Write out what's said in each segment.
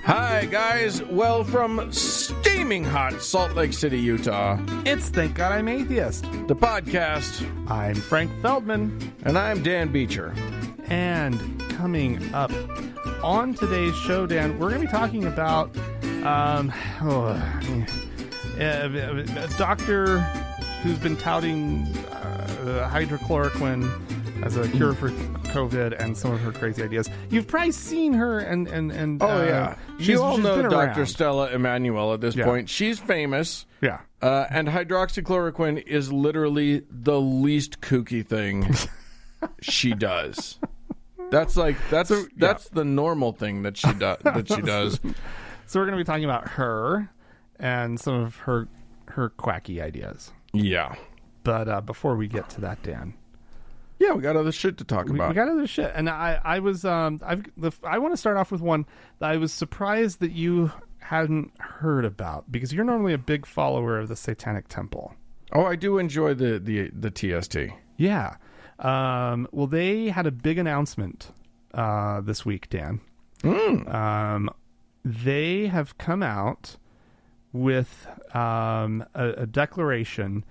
Hi, guys. Well, from steaming hot Salt Lake City, Utah, It's Thank God I'm Atheist. the podcast, I'm Frank Feldman. and I'm Dan Beecher. And coming up on today's show, Dan, we're going to be talking about a doctor who's been touting hydrochloroquine as a cure for COVID and some of her crazy ideas. You've probably seen her and You all know been Dr. around. Stella Emanuel at this point. She's famous. Yeah. And hydroxychloroquine is literally the least kooky thing she does. That's the normal thing that she does. So we're going to be talking about her and some of her quacky ideas. Yeah. But before we get to that, Dan, Yeah, we got other shit to talk about. we got other shit, and I want to start off with one that I was surprised that you hadn't heard about, because you're normally a big follower of the Satanic Temple. Oh, I do enjoy the TST. Yeah. Well, they had a big announcement this week, Dan. They have come out with a declaration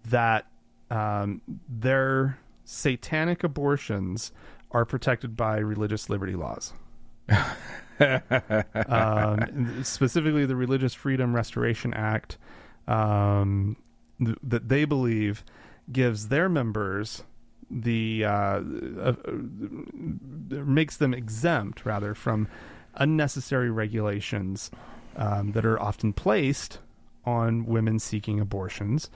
that their satanic abortions are protected by religious liberty laws. Specifically, the Religious Freedom Restoration Act that they believe gives their members makes them exempt, rather, from unnecessary regulations that are often placed on women seeking abortions.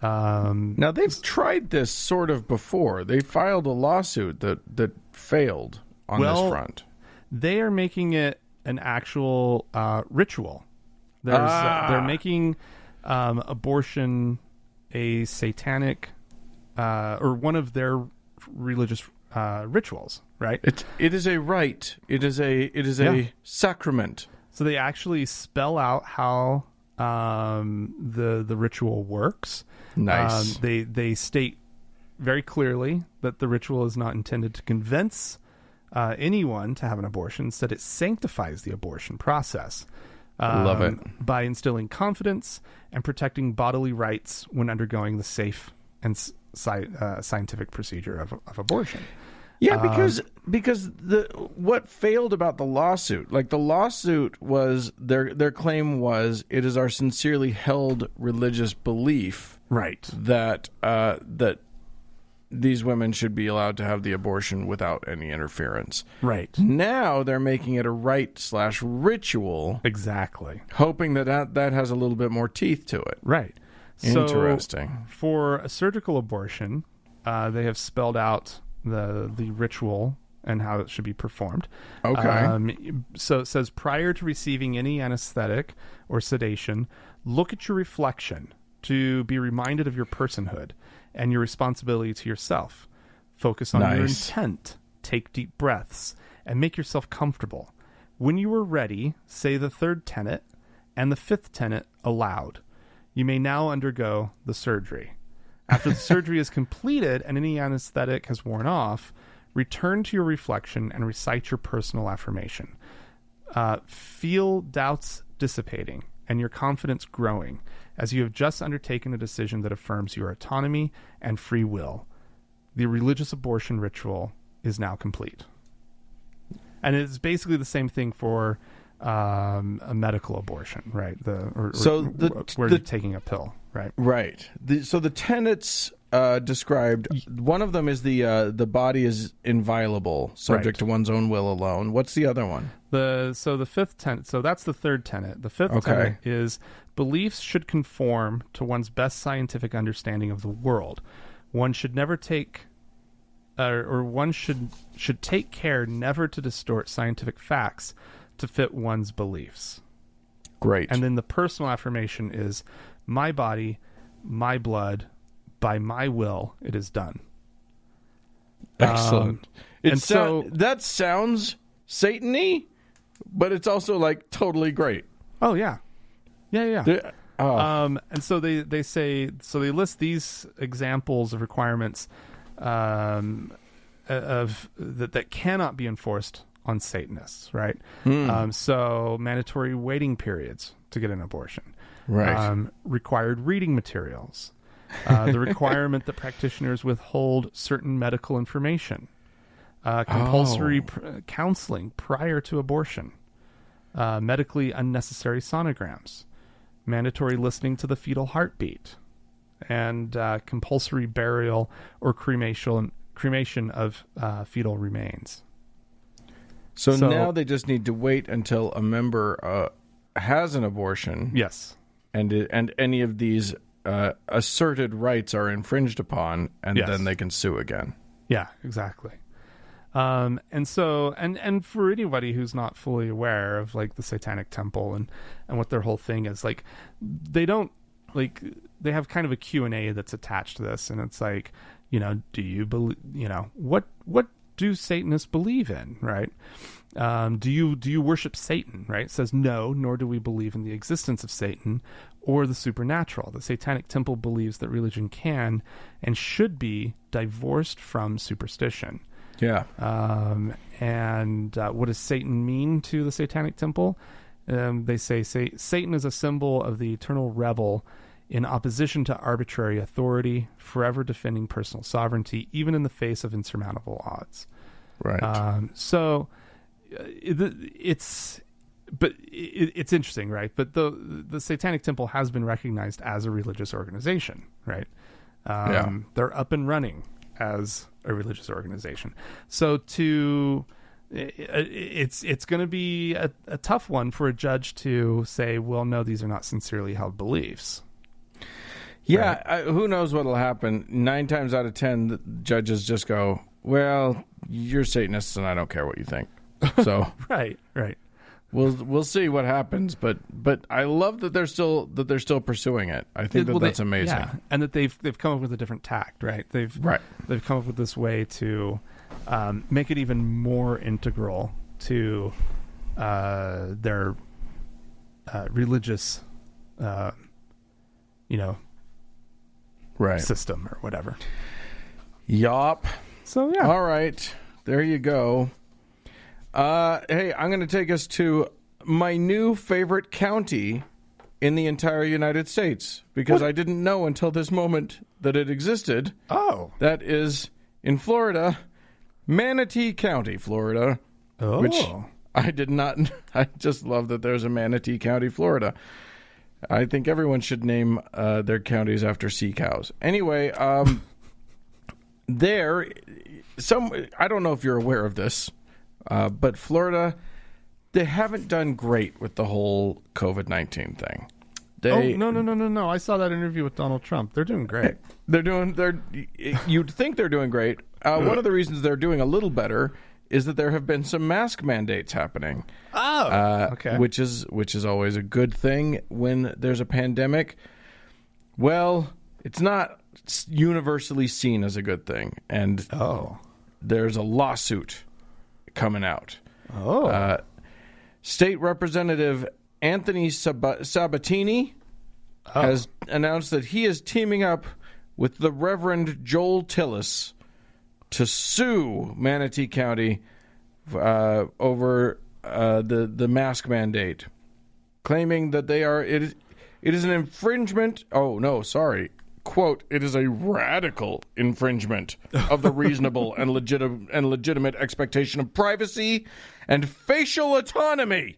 Now, they've tried this sort of before. They filed a lawsuit that failed on this front. They are making it an actual ritual. They're making abortion a satanic or one of their religious rituals, right? It is a rite. It is a sacrament. So they actually spell out how the ritual works. Nice. They state very clearly that the ritual is not intended to convince anyone to have an abortion. Instead, it sanctifies the abortion process. Love it. By instilling confidence and protecting bodily rights when undergoing the safe and scientific procedure of abortion. Yeah, because what failed about the lawsuit, was their claim was, it is our sincerely held religious belief, Right. that these women should be allowed to have the abortion without any interference. Right. Now they're making it a rite/ritual, Exactly. hoping that has a little bit more teeth to it. Right. Interesting. So for a surgical abortion, they have spelled out the ritual and how it should be performed. Okay. So it says, prior to receiving any anesthetic or sedation, look at your reflection to be reminded of your personhood and your responsibility to yourself. Focus on your Nice. intent. Take deep breaths and make yourself comfortable. When you are ready, say the third tenet and the fifth tenet aloud. You may now undergo the surgery. After the surgery is completed and any anesthetic has worn off, return to your reflection and recite your personal affirmation. Feel doubts dissipating and your confidence growing as you have just undertaken a decision that affirms your autonomy and free will. The religious abortion ritual is now complete. And it's basically the same thing for a medical abortion, right? Where you're taking a pill, right? Right. So the tenets described, one of them is the body is inviolable, subject to one's own will alone. What's the other one? The fifth tenet, so that's the third tenet. The fifth tenet is beliefs should conform to one's best scientific understanding of the world. One should never take, or one should take care never to distort scientific facts to fit one's beliefs. Great. And then the personal affirmation is, my body, my blood, by my will, it is done. Excellent. So that sounds Satan-y, but it's also like totally great. Oh yeah. Yeah. Oh. And so they say, so they list these examples of requirements of that cannot be enforced on Satanists, right? So mandatory waiting periods to get an abortion, Right. Required reading materials, the requirement that practitioners withhold certain medical information, compulsory counseling prior to abortion, medically unnecessary sonograms, mandatory listening to the fetal heartbeat, and compulsory burial or cremation of fetal remains. So now they just need to wait until a member has an abortion. Yes. And any of these asserted rights are infringed upon, and Yes. then they can sue again. Yeah, exactly. And so, and for anybody who's not fully aware of like the Satanic Temple and what their whole thing is, like, they don't, like, they have kind of a Q&A that's attached to this, and it's like, you know, do you believe, you know, what do Satanists believe in, right? Do you worship Satan, right? It says no, nor do we believe in the existence of Satan or the supernatural. The Satanic Temple believes that religion can and should be divorced from superstition. Yeah. And what does Satan mean to the Satanic Temple? They say Satan is a symbol of the eternal rebel in opposition to arbitrary authority, forever defending personal sovereignty, even in the face of insurmountable odds. Right. So it's interesting, right? But the Satanic Temple has been recognized as a religious organization, right? They're up and running as a religious organization. So it's going to be a tough one for a judge to say, well, no, these are not sincerely held beliefs. Yeah, Right. who knows what'll happen? 9 times out of 10, the judges just go, "Well, you're Satanists, and I don't care what you think." So Right. we'll see what happens. But I love that they're still pursuing it. I think that's amazing. Yeah, and that they've come up with a different tact, right? They've come up with this way to make it even more integral to their religious, system or whatever. Yup. So yeah. All right, there you go. Hey, I'm going to take us to my new favorite county in the entire United States, because I didn't know until this moment that it existed. Oh. That is in Florida, Manatee County, Florida. Oh. Which I did not. I just love that there's a Manatee County, Florida. I think everyone should name their counties after sea cows. Anyway, I don't know if you're aware of this, but Florida, they haven't done great with the whole COVID-19 thing. No. I saw that interview with Donald Trump. They're doing great. You'd think they're doing great. One of the reasons they're doing a little better is that there have been some mask mandates happening. Okay. Which is always a good thing when there's a pandemic. Well, it's not universally seen as a good thing, and there's a lawsuit coming out. State Representative Anthony Sabatini has announced that he is teaming up with the Reverend Joel Tillis to sue Manatee County over the mask mandate, claiming that it is an infringement. Oh, no, sorry. Quote, "It is a radical infringement of the reasonable and legitimate expectation of privacy and facial autonomy."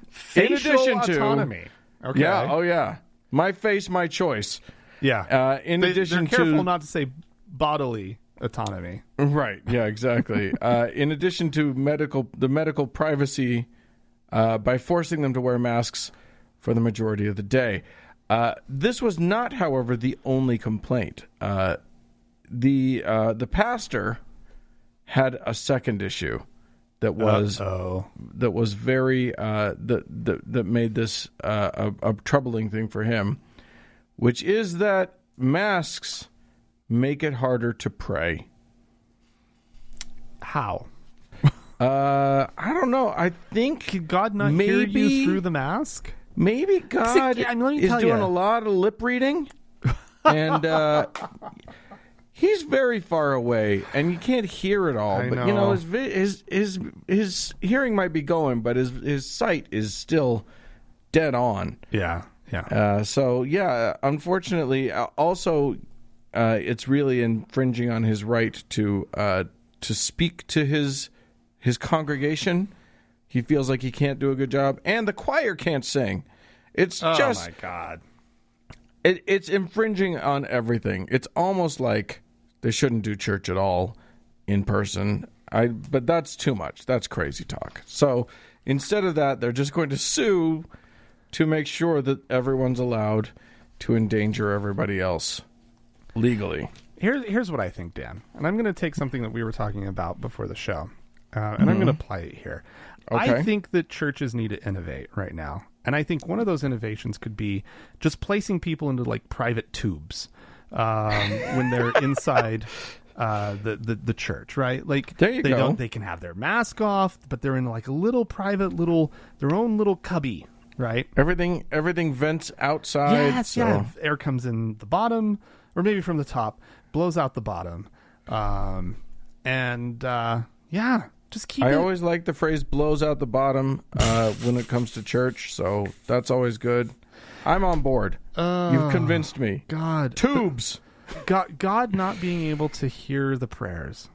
Facial autonomy. Okay. Yeah, oh yeah. My face, my choice. Yeah. They're careful not to say bodily autonomy. Right. Yeah, exactly. In addition to the medical privacy by forcing them to wear masks for the majority of the day. This was not, however, the only complaint. The pastor had a second issue that was very that made this a troubling thing for him, which is that masks make it harder to pray. How? I don't know. I think Could God not hear you through the mask? Maybe God is doing a lot of lip reading, and He's very far away, and you can't hear it all. I But know. his hearing might be going, but his sight is still dead on. Yeah. Unfortunately, also, it's really infringing on his right to speak to his congregation. He feels like he can't do a good job, and the choir can't sing. It's just, oh my God. It's infringing on everything. It's almost like they shouldn't do church at all in person. But that's too much. That's crazy talk. So instead of that, they're just going to sue to make sure that everyone's allowed to endanger everybody else legally. Here's what I think, Dan. And I'm going to take something that we were talking about before the show, and I'm going to apply it here. Okay. I think that churches need to innovate right now. And I think one of those innovations could be just placing people into like private tubes when they're inside the church, right? Like there you go. They can have their mask off, but they're in like a little private their own little cubby, right? Everything vents outside. Yes, so. yeah. Air comes in the bottom, or maybe from the top, blows out the bottom, just keep. I always like the phrase "blows out the bottom" when it comes to church, so that's always good. I'm on board. You've convinced me. God, tubes. God not being able to hear the prayers.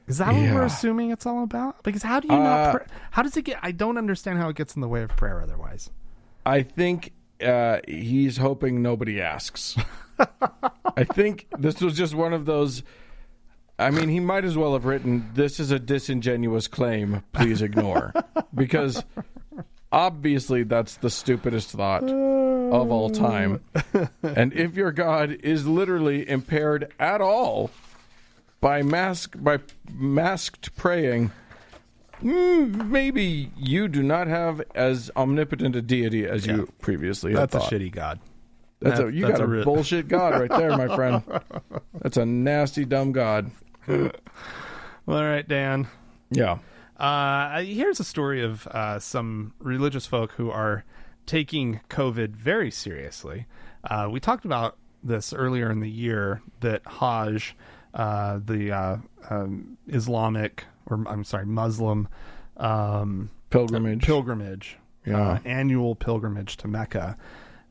Is that what we're assuming it's all about? Because how do you not? How does it get? I don't understand how it gets in the way of prayer otherwise. I think he's hoping nobody asks. I think this was just one of those. I mean, he might as well have written, "This is a disingenuous claim. Please ignore," because obviously that's the stupidest thought of all time. And if your God is literally impaired at all by masked praying, maybe you do not have as omnipotent a deity as you previously had thought. That's a shitty God. You got a bullshit God right there, my friend. That's a nasty, dumb God. Well, all right, Dan. Yeah. Here's a story of some religious folk who are taking COVID very seriously. We talked about this earlier in the year that Hajj, the Islamic, or I'm sorry, Muslim pilgrimage, annual pilgrimage to Mecca,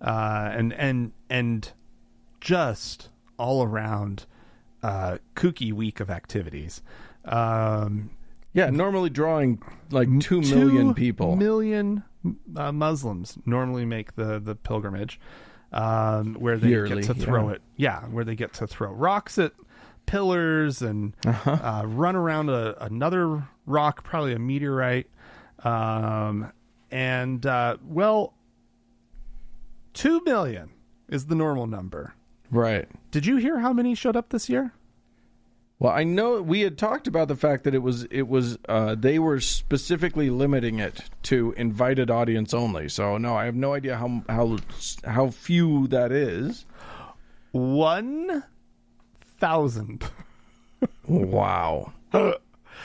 and just all around kooky week of activities. Normally drawing like 2 million people. 2 million Muslims normally make the pilgrimage, where they yearly, get to throw it. Yeah, where they get to throw rocks at pillars and run around another rock, probably a meteorite. 2 million is the normal number. Right. Did you hear how many showed up this year? Well, I know we had talked about the fact that it was they were specifically limiting it to invited audience only. So no, I have no idea how few that is. 1,000. Wow.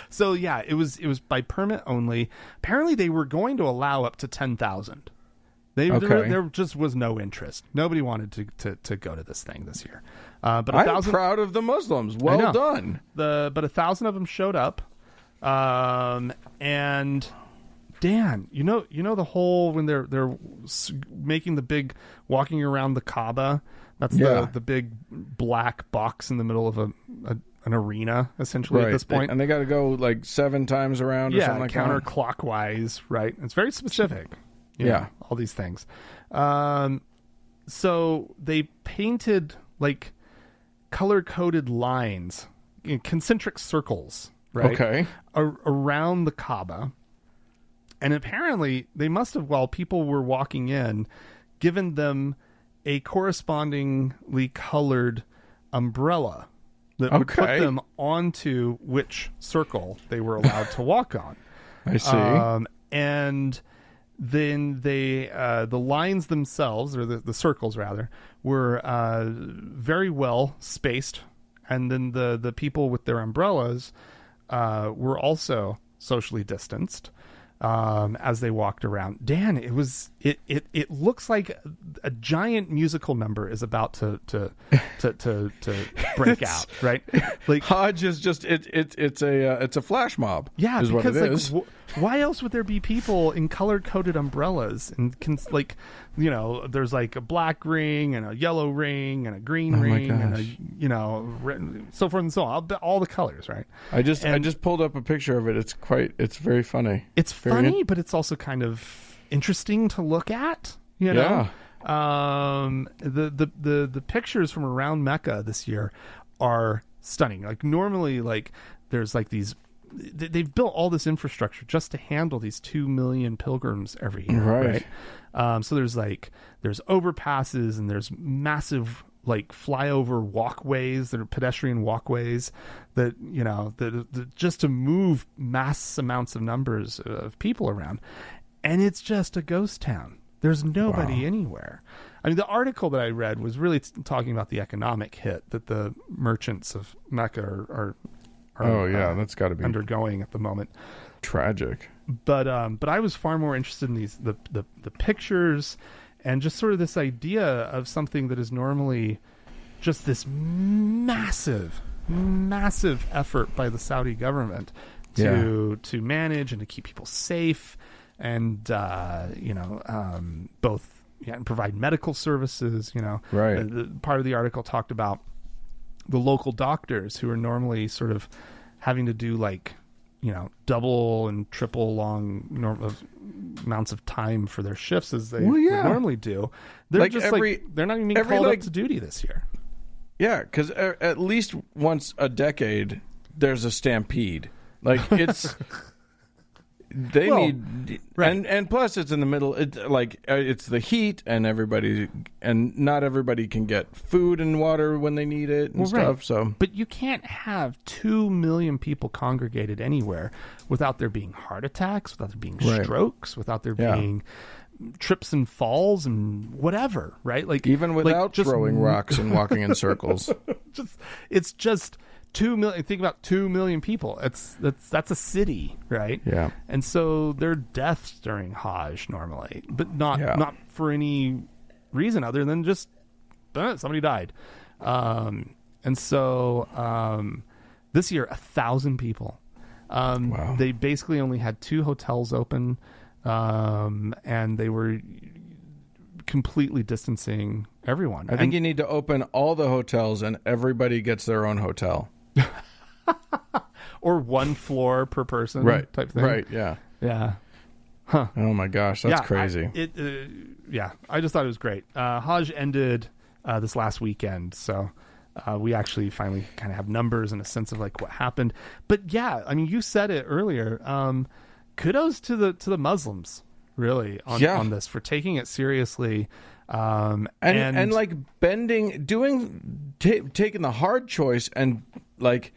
So yeah, it was by permit only. Apparently, they were going to allow up to 10,000. There just was no interest. Nobody wanted to go to this thing this year. But I'm proud of the Muslims. Well done. But 1,000 of them showed up, and Dan, you know the whole when they're making the big walking around the Kaaba. That's the big black box in the middle of an arena, essentially, at this point. And they got to go like 7 times around or something like that. Counterclockwise, right? It's very specific. All these things. So they painted like color-coded lines, concentric circles, right? Okay. Around the Kaaba. And apparently they must have, while people were walking in, given them a correspondingly colored umbrella that would put them onto which circle they were allowed to walk on. I see. And then they the lines themselves, or the circles rather, were very well spaced, and then the people with their umbrellas were also socially distanced. as they walked around. Dan, it looks like a giant musical number is about to break out, right? Like Hajj is just it's a flash mob. Yeah, is because what it is. Why else would there be people in color-coded umbrellas and there's like a black ring and a yellow ring and a green ring and so forth and so on. All the colors, right? I just pulled up a picture of it. It's very funny. It's funny, but it's also kind of interesting to look at. The pictures from around Mecca this year are stunning. Like normally, like there's like these. They've built all this infrastructure just to handle these 2 million pilgrims every year, right? So there's overpasses and there's massive like flyover walkways that are pedestrian walkways that just to move mass amounts of numbers of people around, and it's just a ghost town. There's nobody anywhere. I mean, the article that I read was really talking about the economic hit that the merchants of Mecca are that's got to be undergoing at the moment. Tragic. But I was far more interested in the pictures and just sort of this idea of something that is normally just this massive effort by the Saudi government to manage and to keep people safe and both and provide medical services. Part of the article talked about the local doctors who are normally sort of having to do like, double and triple long amounts of time for their shifts as they would normally do. They're like just they're not even being called up to duty this year. Yeah, because at least once a decade, there's a stampede. Like it's... They need, right. and plus it's in the middle. It's the heat, and not everybody can get food and water when they need it and stuff. Right. So, but you can't have 2 million people congregated anywhere without there being heart attacks, without there being strokes, without there being trips and falls and whatever. Right? Like even without throwing rocks and walking in circles. It's just 2 million. Think about 2 million people. That's a city, right? Yeah. And so there are deaths during Hajj normally, but not for any reason other than just somebody died. And so this year 1,000 people. Wow. They basically only had 2 hotels open, and they were completely distancing everyone. I think you need to open all the hotels and everybody gets their own hotel. Or 1 floor per person, type thing. Right, yeah. Yeah. Huh. Oh my gosh, that's crazy. I just thought it was great. Hajj ended this last weekend, so we actually finally kind of have numbers and a sense of like what happened. But yeah, I mean, you said it earlier. Kudos to the Muslims, really, on this for taking it seriously. And like taking the hard choice and like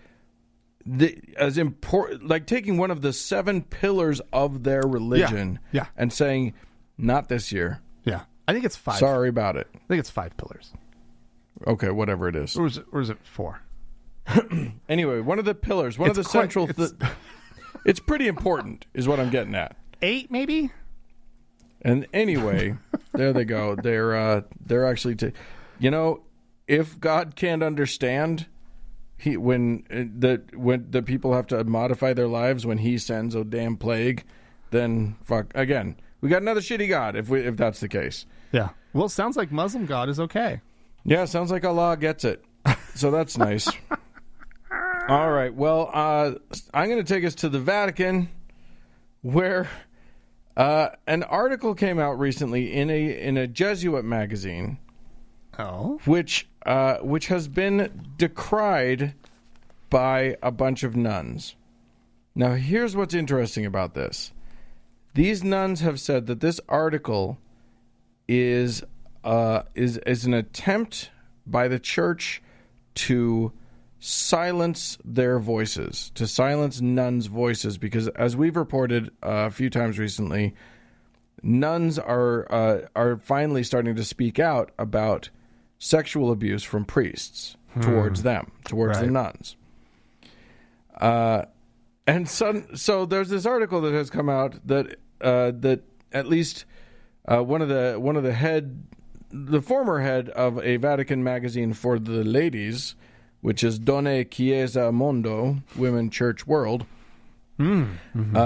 taking one of the 7 pillars of their religion and saying, not this year. Yeah. I think it's 5. Sorry about it. I think it's 5 pillars. Okay, whatever it is. Or is it 4? Anyway, one of the pillars, one of the central... it's pretty important, is what I'm getting at. 8, maybe? And anyway, there they go. They're actually... if God can't understand... When the people have to modify their lives when he sends a damn plague, then fuck again. We got another shitty God if that's the case. Yeah. Well, it sounds like Muslim God is okay. Yeah, sounds like Allah gets it. So that's nice. All right. Well, I'm going to take us to the Vatican, where an article came out recently in a Jesuit magazine. Oh. Which has been decried by a bunch of nuns. Now, here's what's interesting about this. These nuns have said that this article is an attempt by the church to silence their voices, to silence nuns' voices, because as we've reported a few times recently, nuns are finally starting to speak out about sexual abuse from priests towards them, towards the nuns. And so there's this article that has come out that that at least one of the former head of a Vatican magazine for the ladies, which is Donne Chiesa Mondo, Women Church World. Mm-hmm.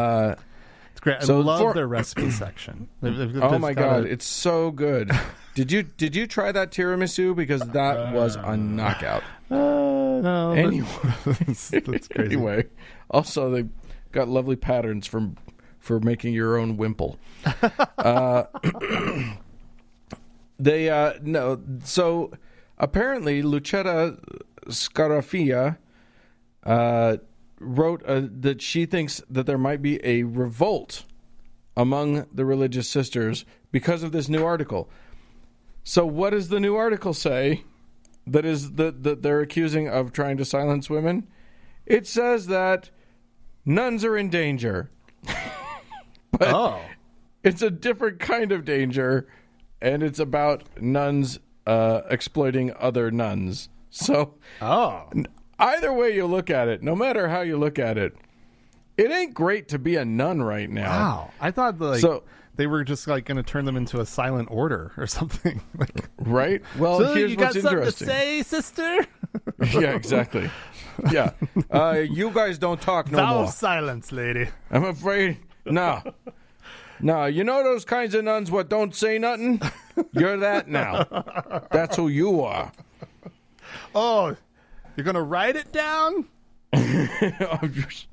It's great. I love their recipe section. Oh my God, it's so good. Did you try that tiramisu? Because that was a knockout. No. Anyway, That's crazy. Anyway, also they got lovely patterns for making your own wimple. So apparently Lucetta Scarafia wrote that she thinks that there might be a revolt among the religious sisters because of this new article. So what does the new article say that they're accusing of trying to silence women? It says that nuns are in danger. But it's a different kind of danger, and it's about nuns exploiting other nuns. So either way you look at it, no matter how you look at it, it ain't great to be a nun right now. Wow. I thought they were just like going to turn them into a silent order or something. Right? Well, so here's you got what's something interesting. to say, sister? Yeah, exactly. Yeah. You guys don't talk no Vow more. of silence, lady. I'm afraid. No. No, you know those kinds of nuns what don't say nothing? You're that now. That's who you are. Oh, you're going to write it down?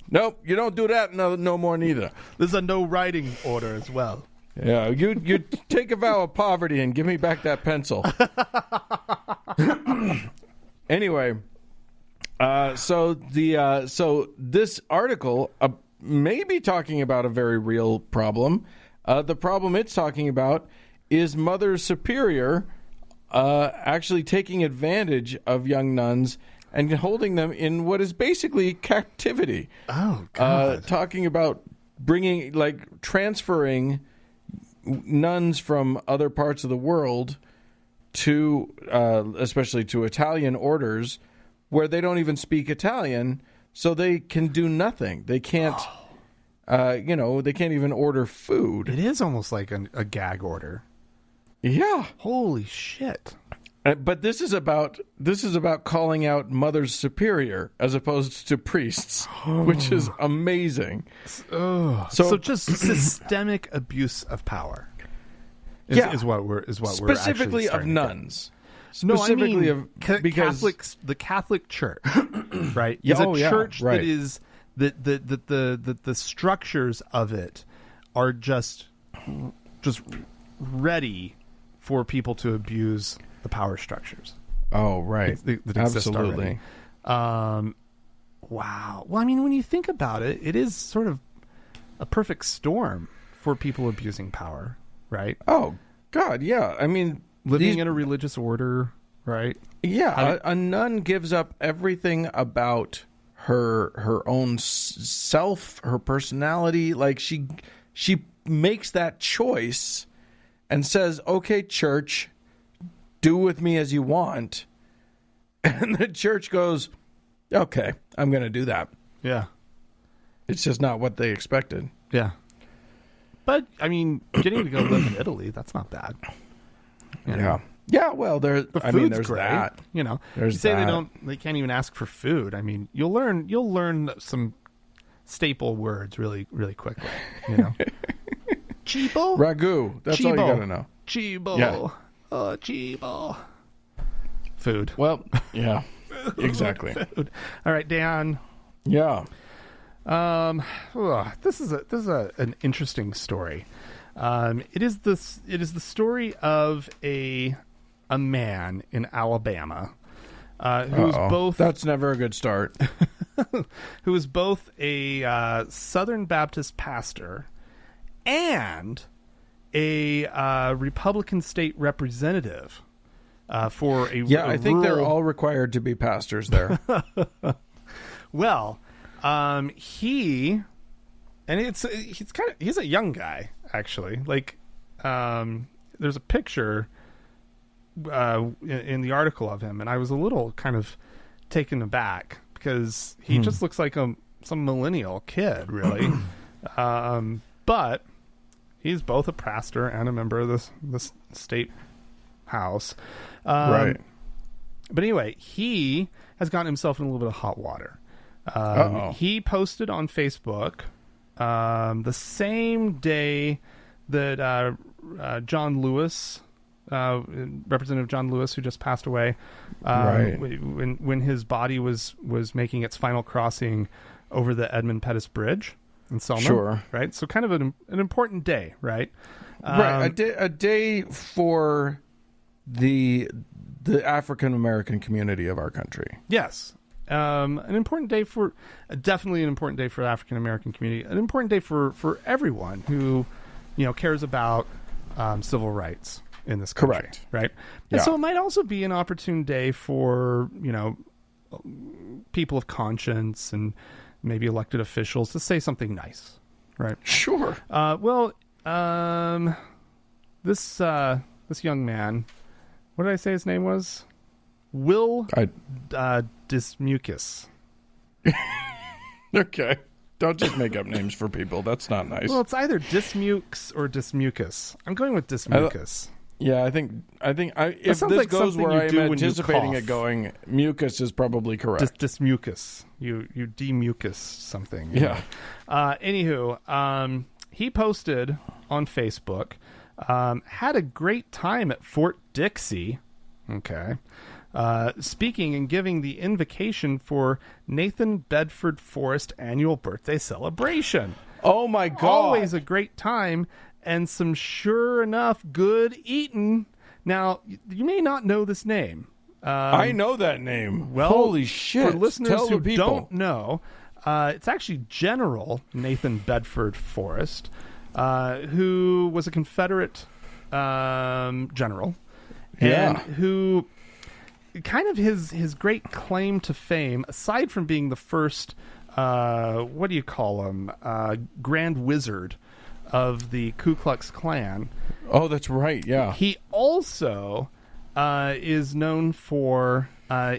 Nope, you don't do that no more neither. There's a no writing order as well. Yeah, you take a vow of poverty and give me back that pencil. Anyway, so this article may be talking about a very real problem. The problem it's talking about is Mother Superior actually taking advantage of young nuns and holding them in what is basically captivity. Oh, God. Talking about transferring nuns from other parts of the world to, especially to Italian orders, where they don't even speak Italian, so they can do nothing. They can't, they can't even order food. It is almost like a gag order. Yeah. Holy shit. But this is about calling out Mothers Superior as opposed to priests, which is amazing. So just systemic abuse of power. Is what we're specifically actually of nuns. Specifically of because the Catholic Church, right? Yeah, is a church right. that is the structures of it are just ready for people to abuse the power structures. Oh, right. That Absolutely. Wow. Well, I mean, when you think about it, it is sort of a perfect storm for people abusing power, right? Oh, God, yeah. I mean, living in a religious order, right? Yeah, a nun gives up everything about her own self, her personality. Like she makes that choice and says, "Okay, church, do with me as you want." And the church goes, "Okay, I'm going to do that." Yeah. It's just not what they expected. Yeah. But, I mean, getting to go live in Italy, that's not bad. You know? Yeah. Yeah, well, there's great. that. You know, There's you say that. they can't even ask for food. I mean, you'll learn some staple words really, really quickly. You know, Cibo, Ragu. That's all you got to know. Cibo, Yeah. Cibo. Food. Well, yeah, exactly. Food. All right, Dan. Yeah. This is an interesting story. It is the story of a man in Alabama who's both. That's never a good start. who is both a Southern Baptist pastor and a Republican state representative for a I think they're all required to be pastors there. Well, he's a young guy actually. Like, there's a picture in the article of him, and I was a little kind of taken aback because he just looks like a millennial kid, really. But he's both a pastor and a member of this state house. Right. But anyway, he has gotten himself in a little bit of hot water. He posted on Facebook the same day that John Lewis, Representative John Lewis, who just passed away, when his body was making its final crossing over the Edmund Pettus Bridge in Selma. Sure. Right? So kind of an important day, right? Right. A day for the African American community of our country. Yes. An important day definitely an important day for the African American community, an important day for everyone who, cares about civil rights in this country. Correct. Right. And so it might also be an opportune day for, people of conscience and maybe elected officials to say something nice. Right. Sure. This young man, what did I say his name was? Will Dismucus. Okay. Don't just make up names for people. That's not nice. Well, it's either Dismukes or Dismucus. I'm going with Dismucus. I think if this like goes where I am anticipating it cough. going, mucus is probably correct. Dismucus. You demucus something. Yeah. Anywho, he posted on Facebook, had a great time at Fort Dixie. Okay. Speaking and giving the invocation for Nathan Bedford Forrest annual birthday celebration. Oh my God. Always a great time and some sure enough good eating. Now, you may not know this name. I know that name. Well, holy shit. For listeners Tell who the people. don't know, it's actually General Nathan Bedford Forrest, who was a Confederate general. And who kind of his great claim to fame, aside from being the first, what do you call him, Grand Wizard of the Ku Klux Klan. Oh, that's right, yeah. He also is known for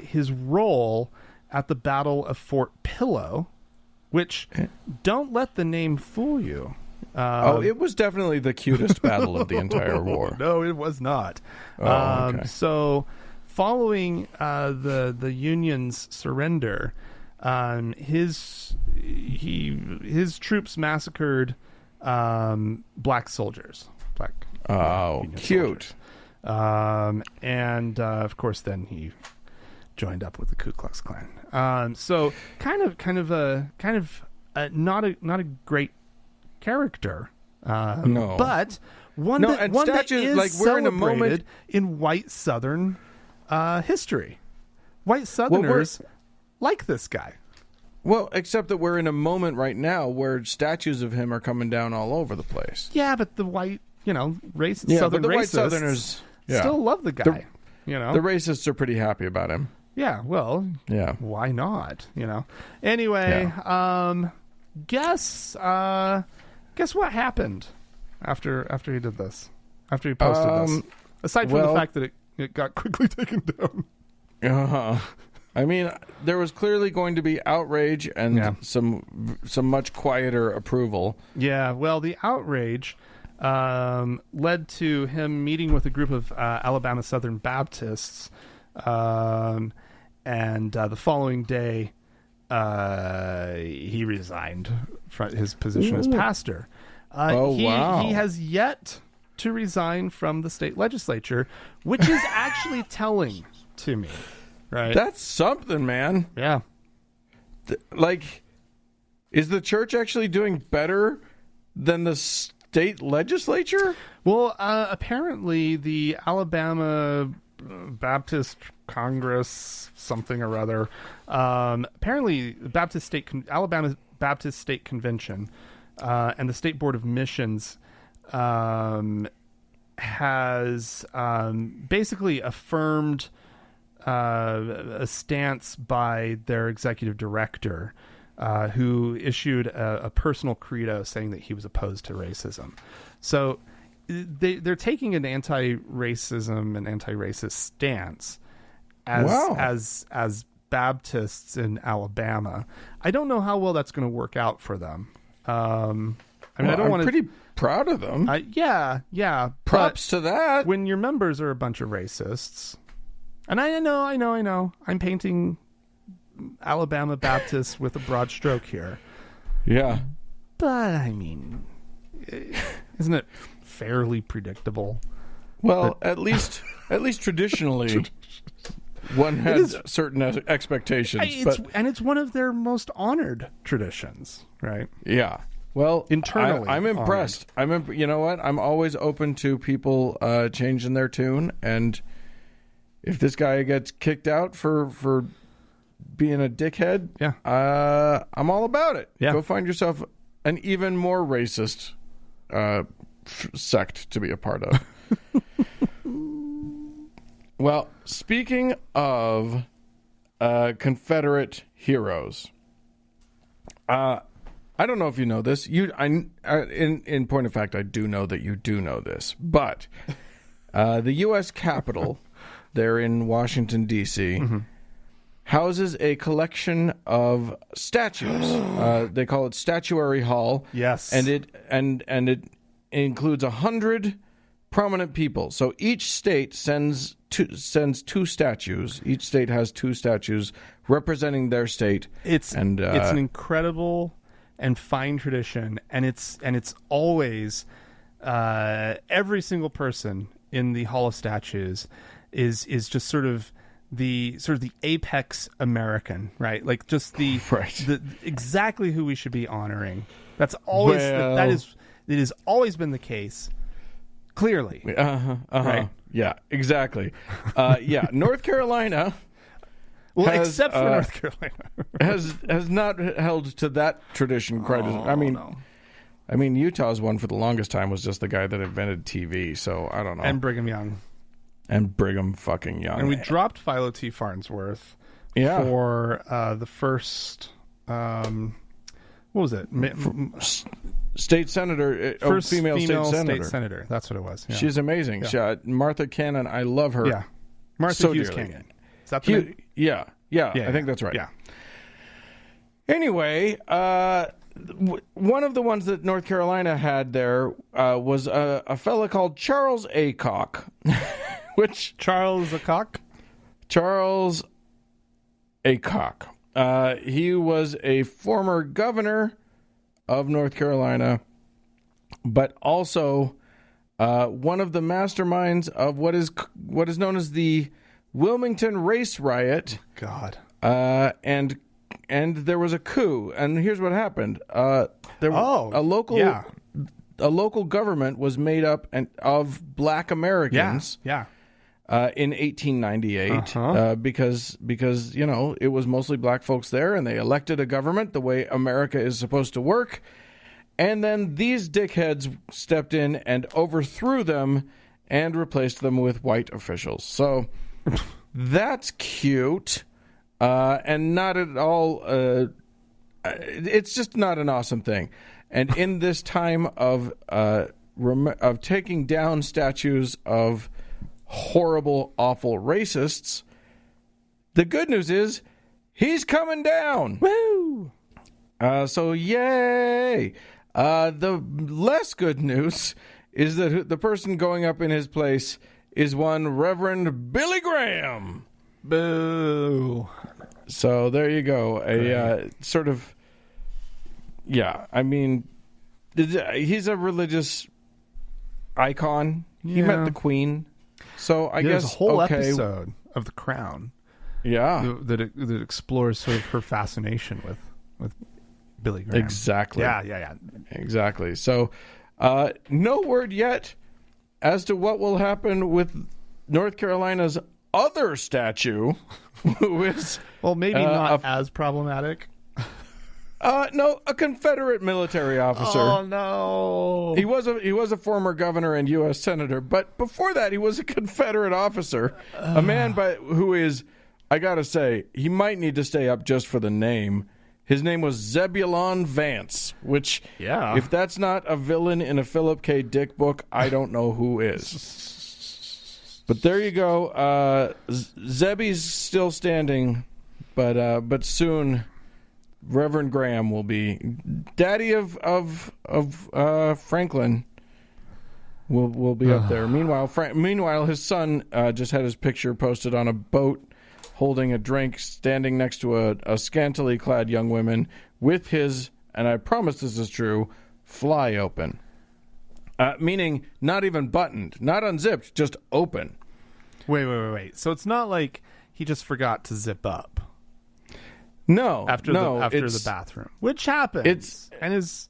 his role at the Battle of Fort Pillow, which, don't let the name fool you. It was definitely the cutest battle of the entire war. No, it was not. Okay. So, following the Union's surrender, his troops massacred black soldiers. Union cute. Soldiers. And of course, then he joined up with the Ku Klux Klan. So, kind of not a great character, no, but one that is like we're in a celebrated moment in white Southern history. White Southerners like this guy. Well, except that we're in a moment right now where statues of him are coming down all over the place. Yeah, but the white, Southern but the racists white Southerners still love the guy. The racists are pretty happy about him. Yeah, well, why not? Anyway, guess what happened after he did this? After he posted this? Aside from the fact that it got quickly taken down. I mean, there was clearly going to be outrage and some much quieter approval. Yeah, well, the outrage led to him meeting with a group of Alabama Southern Baptists, and the following day, he resigned from his position as pastor. Wow. He has yet to resign from the state legislature, which is actually telling to me. Right. That's something, man. Yeah. Is the church actually doing better than the state legislature? Well, apparently the Alabama Baptist Congress, something or other, apparently the Alabama Baptist State Convention and the State Board of Missions has basically affirmed a stance by their executive director, who issued a personal credo saying that he was opposed to racism. So they're taking an anti-racism and anti-racist stance as Baptists in Alabama. I don't know how well that's going to work out for them. I mean, I don't want to. Pretty proud of them. Yeah. Props to that. When your members are a bunch of racists, and I know, I'm painting Alabama Baptists with a broad stroke here. Yeah. But I mean, isn't it fairly predictable? Well, at least traditionally, one has certain expectations. It's one of their most honored traditions, right? Yeah. Well, internally, I'm impressed. You know what? I'm always open to people changing their tune, and if this guy gets kicked out for being a dickhead, I'm all about it. Yeah. Go find yourself an even more racist sect to be a part of. Well, speaking of Confederate heroes, I don't know if you know this. In point of fact, I do know that you do know this. But the U.S. Capitol, there in Washington D.C., houses a collection of statues. They call it Statuary Hall. Yes, and it includes 100 prominent people. So each state sends two statues. Each state has two statues representing their state. It's an incredible and fine tradition, and it's always every single person in the Hall of Statues is just sort of the apex American, right? Like just the exactly who we should be honoring. That's always it has always been the case. Clearly. Right? Yeah, exactly. North Carolina. Well, except for North Carolina, has not held to that tradition quite as. I mean, Utah's one for the longest time was just the guy that invented TV. So I don't know. And Brigham Young. And Brigham fucking Young. And we dropped Philo T. Farnsworth for the first. What was it? State senator, first female state senator. That's what it was. Yeah. She's amazing. Yeah. Martha Cannon, I love her. Yeah, Martha Hughes Cannon. Is that the name? Yeah, I think that's right. Yeah. Anyway, one of the ones that North Carolina had there was a fella called Charles Aycock, which Charles Aycock. Charles Aycock. He was a former governor of North Carolina, but also one of the masterminds of what is known as the Wilmington race riot. God. And there was a coup, and here's what happened. A local government was made up of Black Americans. Yeah. In 1898, because it was mostly black folks there, and they elected a government the way America is supposed to work, and then these dickheads stepped in and overthrew them and replaced them with white officials. So that's cute, and not at all. It's just not an awesome thing. And in this time of taking down statues of horrible, awful racists, the good news is he's coming down. Woo! So yay! The less good news is that the person going up in his place is one Reverend Billy Graham. Boo! So there you go. Sort of, yeah. I mean, he's a religious icon. He met the Queen. So I guess there's a whole episode of The Crown, that explores sort of her fascination with Billy Graham. Exactly. Yeah. Exactly. So, no word yet as to what will happen with North Carolina's other statue, who is maybe not as problematic. No, a Confederate military officer. Oh no! He was a former governor and U.S. senator, but before that, he was a Confederate officer, a man who is, I gotta say, he might need to stay up just for the name. His name was Zebulon Vance, which, if that's not a villain in a Philip K. Dick book, I don't know who is. But there you go. Zebby's still standing. but soon Reverend Graham will be daddy of Franklin. Will be up there. Meanwhile, his son just had his picture posted on a boat, holding a drink, standing next to a scantily clad young woman with his, and I promise this is true, fly open. Meaning not even buttoned, not unzipped, just open. Wait. So it's not like he just forgot to zip up. No, after the bathroom, which happens.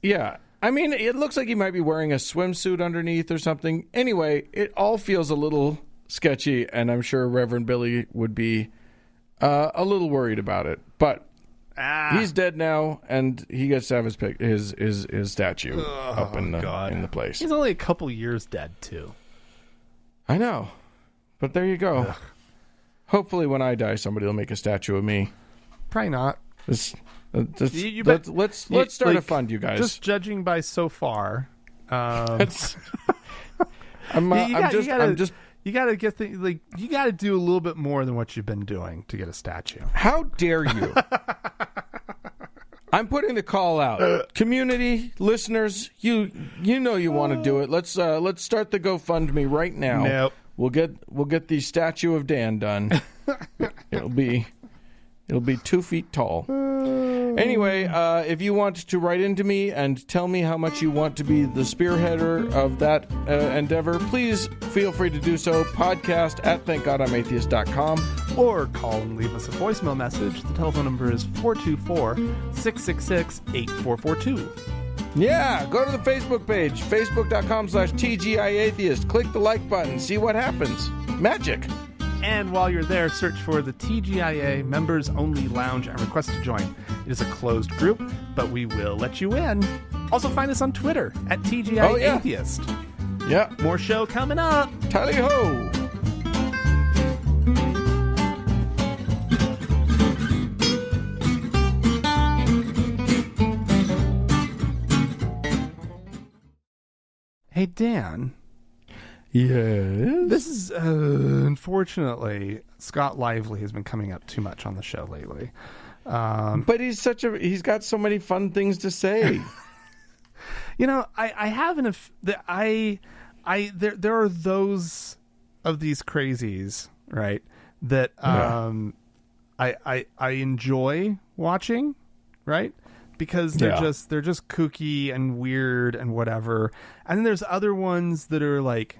Yeah. I mean, it looks like he might be wearing a swimsuit underneath or something. Anyway, it all feels a little sketchy, and I'm sure Reverend Billy would be a little worried about it. But he's dead now, and he gets to have his statue up in the place. He's only a couple years dead, too. I know, but there you go. Ugh. Hopefully, when I die, somebody will make a statue of me. Probably not. Let's start a fund, you guys. Just judging by so far, you gotta do a little bit more than what you've been doing to get a statue. How dare you? I'm putting the call out. Community listeners, you know you want to do it. Let's start the GoFundMe right now. Nope. We'll get the statue of Dan done. It'll be 2 feet tall. Anyway, if you want to write into me and tell me how much you want to be the spearheader of that endeavor, please feel free to do so. Podcast at thankgodimatheist.com. Or call and leave us a voicemail message. The telephone number is 424-666-8442. Yeah, go to the Facebook page, facebook.com/TGIAtheist. Click the like button, see what happens. Magic. And while you're there, search for the TGIA Members Only Lounge and request to join. It is a closed group, but we will let you in. Also find us on Twitter at TGIA Atheist. Yeah. More show coming up. Tally-ho! Hey, Dan. Yes. This is unfortunately Scott Lively has been coming up too much on the show lately. But he's got so many fun things to say. You know, there are those of these crazies, right? That I enjoy watching, right? Because they're just kooky and weird and whatever. And then there's other ones that are like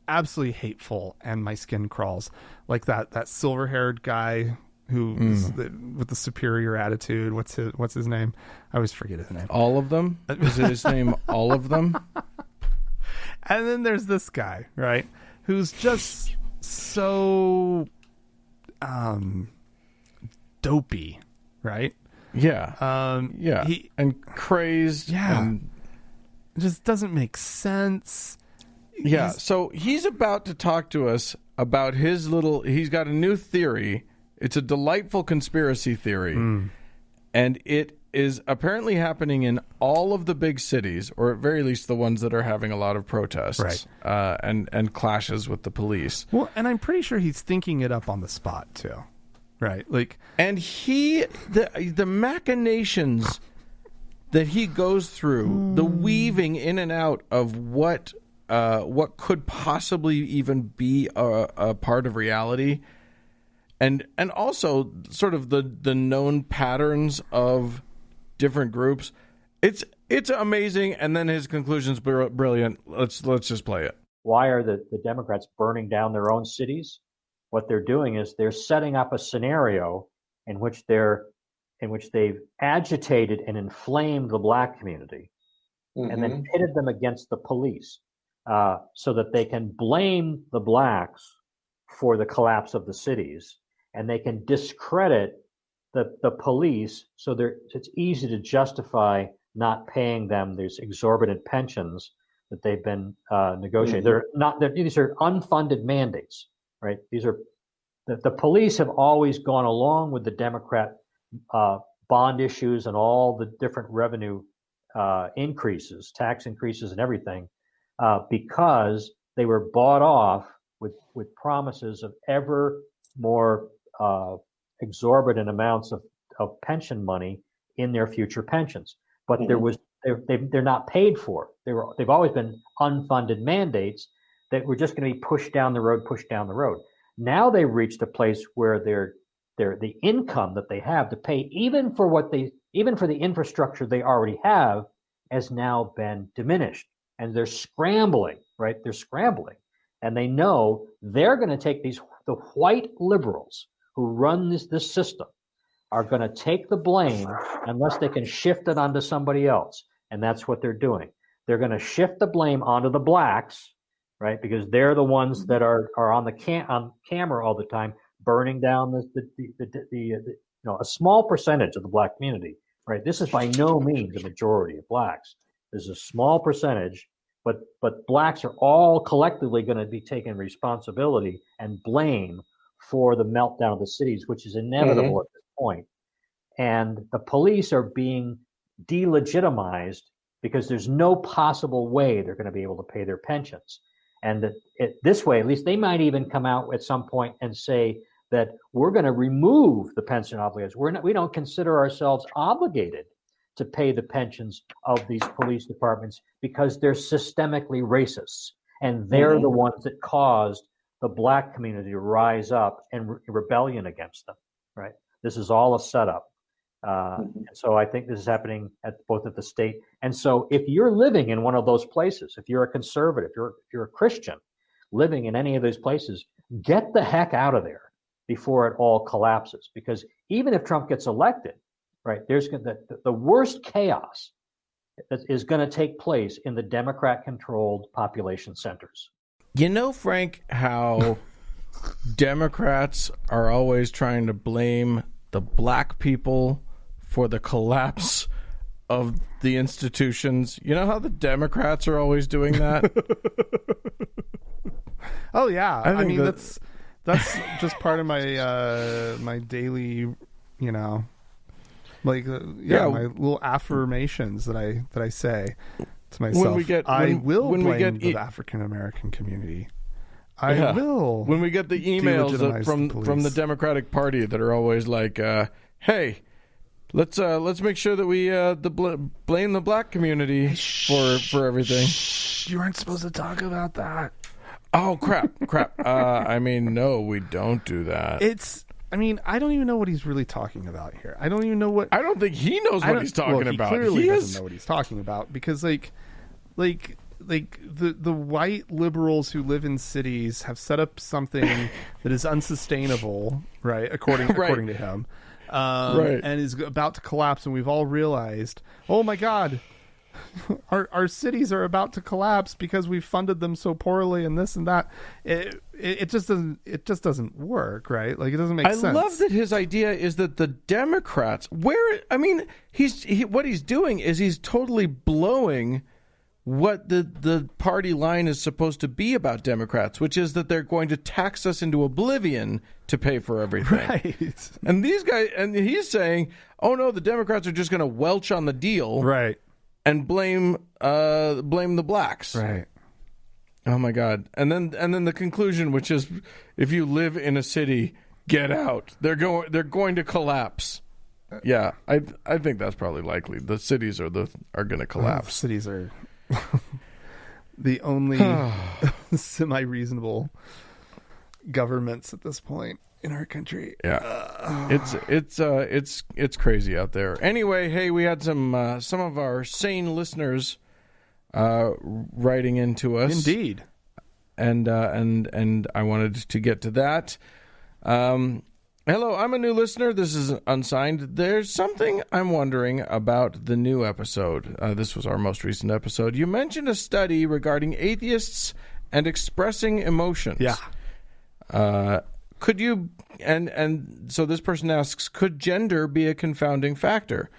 absolutely hateful and my skin crawls, like that silver-haired guy who with the superior attitude. What's his name? I always forget his name. All of them? Is it his name? All of them? And then there's this guy, right, who's just so dopey, right? Yeah. And crazed. Yeah. And it just doesn't make sense. Yeah, so he's about to talk to us about he's got a new theory. It's a delightful conspiracy theory. And it is apparently happening in all of the big cities, or at very least the ones that are having a lot of protests, right. And clashes with the police. Well, and I'm pretty sure he's thinking it up on the spot too. Right. And the machinations that he goes through, the weaving in and out of what could possibly even be a part of reality, and also sort of the known patterns of different groups. It's amazing, and then his conclusion's brilliant. Let's just play it. Why are the Democrats burning down their own cities? What they're doing is they're setting up a scenario in which they've agitated and inflamed the black community, and then pitted them against the police, so that they can blame the blacks for the collapse of the cities, and they can discredit the police. So it's easy to justify not paying them these exorbitant pensions that they've been negotiating. These are unfunded mandates. Right. These are the police have always gone along with the Democrat bond issues and all the different revenue increases, tax increases and everything, because they were bought off with promises of ever more exorbitant amounts of pension money in their future pensions. But they're not paid for. They've always been unfunded mandates that were just going to be pushed down the road. Now they've reached a place where the income that they have to pay even for the infrastructure they already have has now been diminished, and they're scrambling, right? They're scrambling, and they know they're going to take the white liberals who run this system are going to take the blame unless they can shift it onto somebody else. And that's what they're doing. They're going to shift the blame onto the blacks, right? Because they're the ones that are on on camera all the time, burning down a small percentage of the black community, right? This is by no means a majority of blacks. There's a small percentage, but blacks are all collectively going to be taking responsibility and blame for the meltdown of the cities, which is inevitable at this point. And the police are being delegitimized because there's no possible way they're going to be able to pay their pensions. And this way, at least they might even come out at some point and say that we're going to remove the pension obligations. We don't consider ourselves obligated to pay the pensions of these police departments because they're systemically racists. And they're the ones that caused the black community to rise up in rebellion against them, right? This is all a setup. And so I think this is happening both at the state. And so if you're living in one of those places, if you're a conservative, if you're a Christian living in any of those places, get the heck out of there before it all collapses. Because even if Trump gets elected, right, there's the worst chaos is going to take place in the Democrat-controlled population centers. You know, Frank, how Democrats are always trying to blame the black people for the collapse of the institutions. You know how the Democrats are always doing that? Oh yeah, I mean that's just part of my my daily, my little affirmations that I say to myself. I will blame the African American community. I will. When we get the emails from the Democratic Party that are always like, "Hey, let's make sure that we blame the black community for everything." You aren't supposed to talk about that. Oh crap! I mean, no, we don't do that. I don't even know what he's really talking about here. I don't even know what. I don't think he knows what he's talking about. He clearly doesn't know what he's talking about because like the white liberals who live in cities have set up something that is unsustainable, right? According to him, and is about to collapse. And we've all realized, oh my God, our cities are about to collapse because we funded them so poorly, and this and that. It just doesn't work, right? Like it doesn't make sense. I love that his idea is that the Democrats, what he's doing is he's totally blowing what the party line is supposed to be about Democrats, which is that they're going to tax us into oblivion to pay for everything. Right. And these guys, and he's saying, oh no, the Democrats are just going to welch on the deal. Right. And blame the blacks. Right. Oh my God. And then the conclusion, which is if you live in a city, get out. They're going to collapse. Yeah, I think that's probably likely. The cities are going to collapse. Cities are the only semi-reasonable governments at this point in our country. Yeah, it's crazy out there. Anyway, hey, we had some of our sane listeners writing into us. Indeed, and I wanted to get to that. Hello, I'm a new listener. This is unsigned. There's something I'm wondering about the new episode. This was our most recent episode. You mentioned a study regarding atheists and expressing emotions. Yeah. Could you, and so this person asks, could gender be a confounding factor?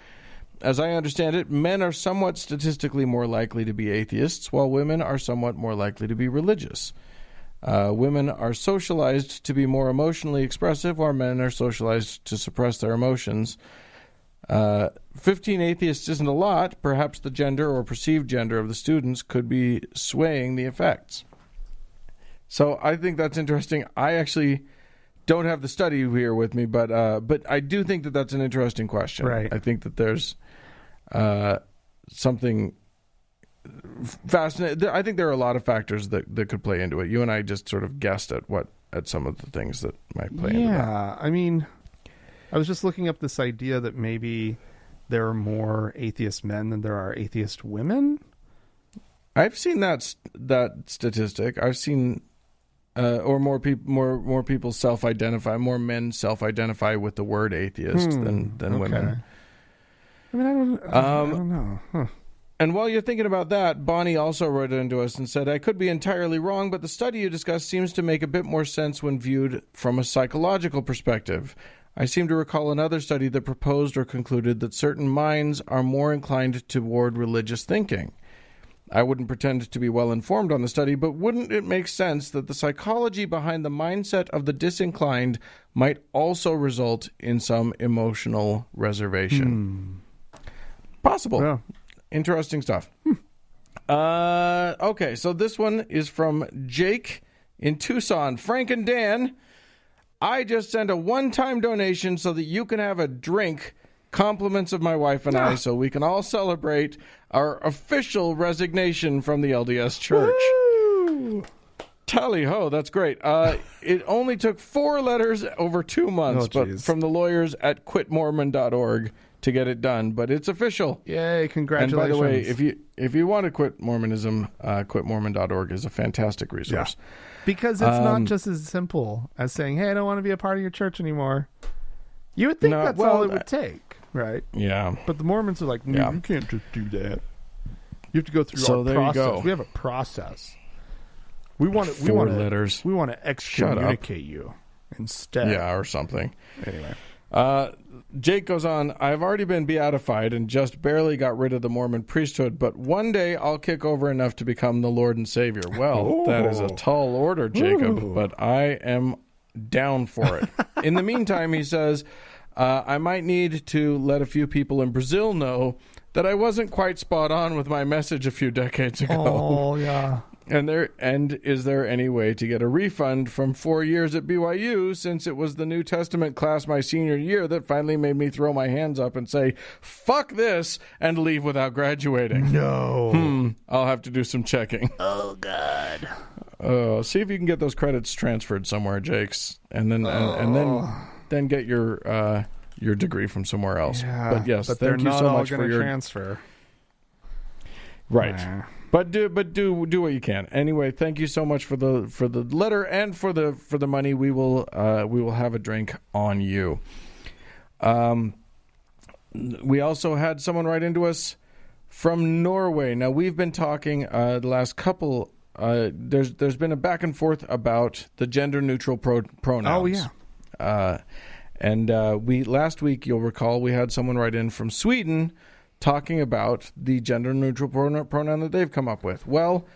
As I understand it, men are somewhat statistically more likely to be atheists, while women are somewhat more likely to be religious. Women are socialized to be more emotionally expressive, while men are socialized to suppress their emotions. 15 atheists isn't a lot. Perhaps the gender or perceived gender of the students could be swaying the effects. So I think that's interesting. I actually don't have the study here with me, but I do think that that's an interesting question. Right. I think that there's something fascinating. I think there are a lot of factors that could play into it. You and I just sort of guessed at some of the things that might play into that. Yeah, I mean, I was just looking up this idea that maybe there are more atheist men than there are atheist women. I've seen that statistic. I've seen, or more people self-identify. More men self-identify with the word atheist than women. I mean, I don't know. Huh. And while you're thinking about that, Bonnie also wrote into us and said, I could be entirely wrong, but the study you discussed seems to make a bit more sense when viewed from a psychological perspective. I seem to recall another study that proposed or concluded that certain minds are more inclined toward religious thinking. I wouldn't pretend to be well informed on the study, but wouldn't it make sense that the psychology behind the mindset of the disinclined might also result in some emotional reservation? Possible. Yeah. Interesting stuff. Okay, so this one is from Jake in Tucson. Frank and Dan, I just sent a one-time donation so that you can have a drink. Compliments of my wife and I, so we can all celebrate our official resignation from the LDS Church. Woo! Tally ho, that's great. It only took 4 letters over 2 months, but from the lawyers at quitmormon.org to get it done. But it's official. Yay, congratulations. And by the way, if you want to quit Mormonism, quitmormon.org is a fantastic resource. Yeah. Because it's not just as simple as saying, hey, I don't want to be a part of your church anymore. You would think that's all it would take. Right. Yeah. But the Mormons are like, no, you can't just do that. You have to go through our there process. You go. We have a process. We want to. 4 letters. We want to excommunicate you instead. Yeah, or something. Anyway. Jake goes on. I've already been beatified and just barely got rid of the Mormon priesthood, but one day I'll kick over enough to become the Lord and Savior. Well, that is a tall order, Jacob, but I am down for it. In the meantime, he says, I might need to let a few people in Brazil know that I wasn't quite spot on with my message a few decades ago. Oh, yeah. And is there any way to get a refund from 4 years at BYU, since it was the New Testament class my senior year that finally made me throw my hands up and say, fuck this, and leave without graduating? No. I'll have to do some checking. Oh, God. See if you can get those credits transferred somewhere, Jakes, and then get your degree from somewhere else. Yeah, but yes, but thank you so much for your transfer. Right. But do what you can. Anyway, thank you so much for the letter and for the money. We will have a drink on you. We also had someone write into us from Norway. Now we've been talking the last couple. There's been a back and forth about the gender neutral pronouns. Oh yeah. And last week, you'll recall, we had someone write in from Sweden talking about the gender-neutral pronoun that they've come up with. Well,